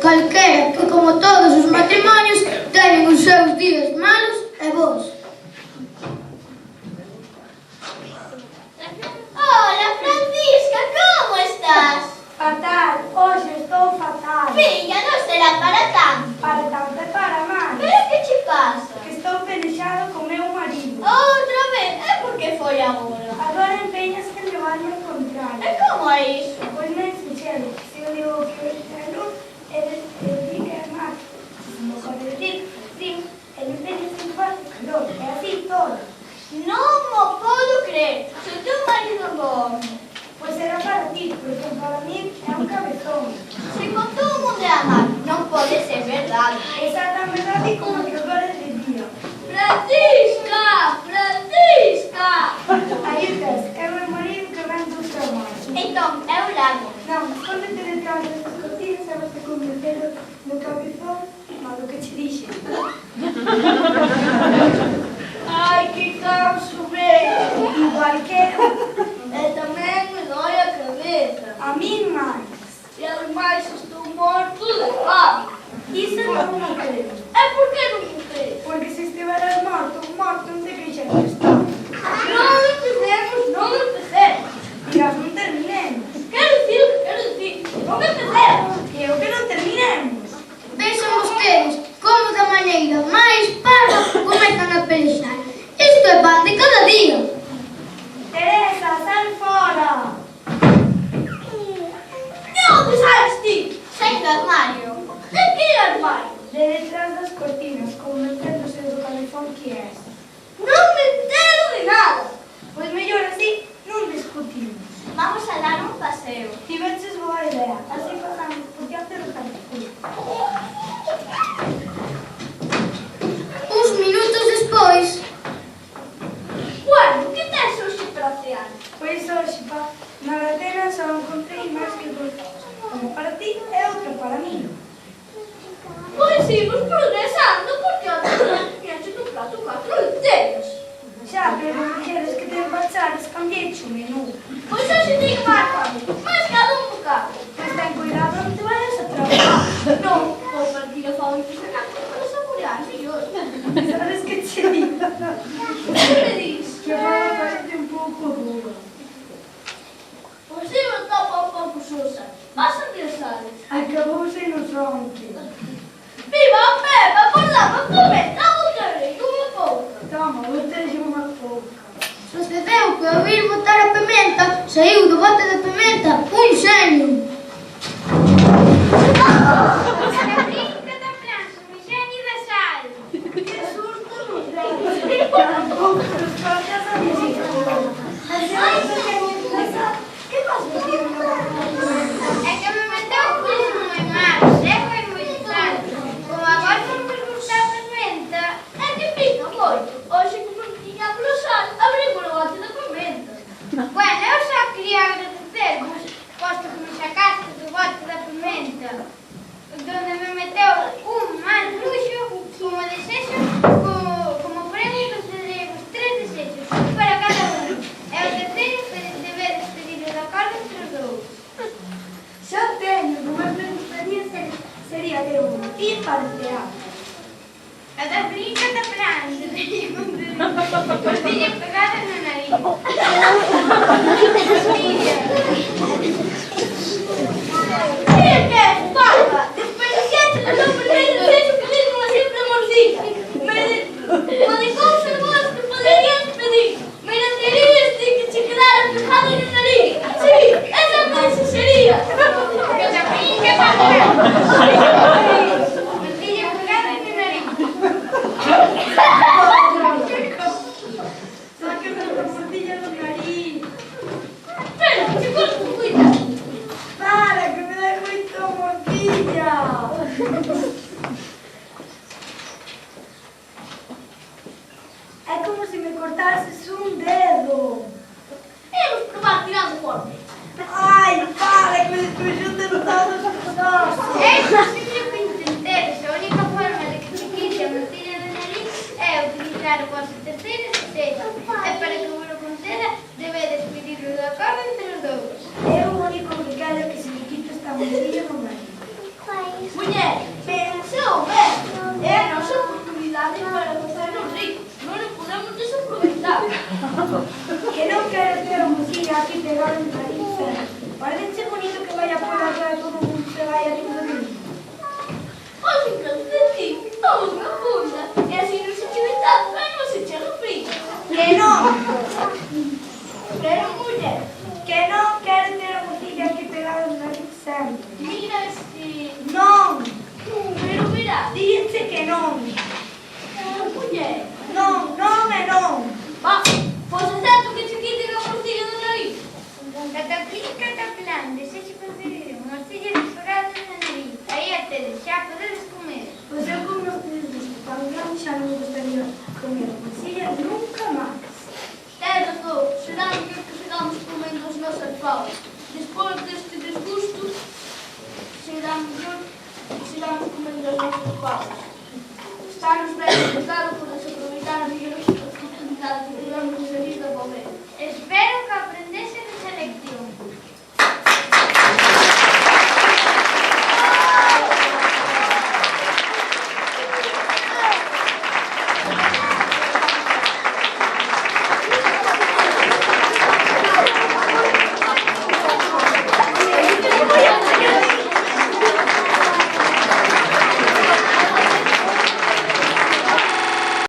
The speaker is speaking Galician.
calquera que, como todos os matrimonios, teñen os seus días malos e bons. Hola, Francisca, como estás? Fatal, hoxe estou fatal. Filla, non será para tanto. Para tanto e para máis. Pero que che pasa? Que estou pelexado co meu marido. Outra vez? E por que foi agora? Agora empeñas que levarme ao contrario. E como é iso? Pois non fixeron. Se eu digo que é luz, ele di que é mar. Se me pode decir frío, ele empeña sin faz calor. É así todo. Non mo podo creer. Se o teu marido é bom. Pois era para ti, porque para mí é un cabezón. Se con todo o mundo é amar, non pode ser verdade. Esa é a verdade como que agora de día. Francisca! Francisca! Aí ves, é o meu marido que ven do traballo. Entón, é o largo. Non, escóndete detrás destas cortinas e vas a converter no cabezón malo que che dixe. Ai, que canso, ben! Igual que eu, E tamén me dói a cabeza. a min máis. E ademais estou morto de fame. Iso non o creo. E por que non me crees? Porque se estiveras morto, non te queixarías tanto. Non empecemos, non empecemos. Dirás, non terminemos. Quero dicir, non empecemos. Que eu que non terminemos. Vexan vostedes como da maneira máis parva comezan a pelexar. Isto é pan de cada día. Teresa, sal fora. De onde sales ti? Saín do armario. De que armario? De detrás das cortinas, converténdose do cabezón que és. Non me entero de nada. Pois mellor así, non discutimos. Vamos a dar un paseo. Tiveches boa idea, así pasamos por diante do cabezón. Uns minutos despois, Bueno, que tes hoxe para cear? Pois hoxe, na latena só encontrei máis que dos. Unha para ti e outra para mí. Pois imos progresando porque antes tiñaxe no prato 4 lentellas. Xa, pero non queres que te embachares, cambieiche o menú. Pois hoxe teño máis fame, máis cada un bocado. Pois ten cuidado, non te vayas a traballar. Non, vou partir a fame que se canto para saborear mellor. Sabes que che digo? Que me dis? Que a fama parece un pouco dura. Pois eu topo un pouco sosa. Vas a pensales. Acabouse no tronque. Viva a Pepa, por lá, para comer, dá o carrego, unha pouca. Toma, botexe unha pouca. sucedeu que ao vir botar a pimenta, saiu do bote de pimenta un xenio. A brinca da França, o xenio da sal. Que susto nos deu. Tampouco nos faltas a visita. Ai, que pasa, tío? É que me meteu coisas moi malas, é foi moi tarde. Como agora non me gusta a pimenta, é que pica moito. Hoxe, como non tiña polo sal, abri o bote da pimenta. Bueno, eu só quería agradecer, posto que me sacaste do bote da pimenta, donde me meteu un mal bruxo, como desexo, como premio concederemos 3 desexos, para cada uno. E o terceiro debedes pedir o de acordo entre os dous. Xa teño, o máis me gustaría sería ter un motín para o teatro. A da brinca da França, cortilla pegada na nariz. Mira que é, parva! Desperdiciaste o meu primeiro desejo que diz unha simple morcilla. Pode cousa boas que poderías pedir. Mereterías de que te quedara pegado na nariz. Sí, esa cousa sería. Que da brinca da França. Cortilla pegada na nariz. Sáqueme a portilla do nariz. Espera, que corto un cuidado. Para, que me dai moito morcilla. É como se me cortases un dedo. Vamos provar tirando forte. Ai, para, que me desconxunten todos os ossos. É imposible que intenteres. A única forma de que te quite a morcilla do nariz é utilizar o vosso terceiro desejo. E para que vos lo conceda, debedes pedir o de acordo entre os dous. Eu o único que quero é que se me quite esta morcilla do nariz. Mulher, pensou ben, é a nosa oportunidade para facernos ricos. Non o podemos desaproveitar. Que non quero ter a mocilla aquí pegada en nariz. Parece bonito que vaya por la cara todo o mundo se vaya rindo de mí. Hoxe que de ti, vamos na funda, e así non se cheve tanto e non se chega frío. Que non, Pero, muller, que non quero ter a mocilla aquí pegada en nariz sempre. mira este... Non, Pero verá, díganse que non. muller, Non, non e non. va, pois é certo que che quiten a morcilla do nariz. Cataplín, cataplán, desexe conseguir unha morcilla disparada na nariz. Aí a tedes, xa podedes comer. Pois eu como non tedes tan grande xa non me gustaría comer a mocilla nunca máis. Tes razón, será que sigamos comendo os nosos paus. Despois deste desgusto, será mellor que sigamos comendo os nosos paus. Está-nos ben claro por desaproveitar a mellor oportunidade que tivemos de salir da pobreza. Espero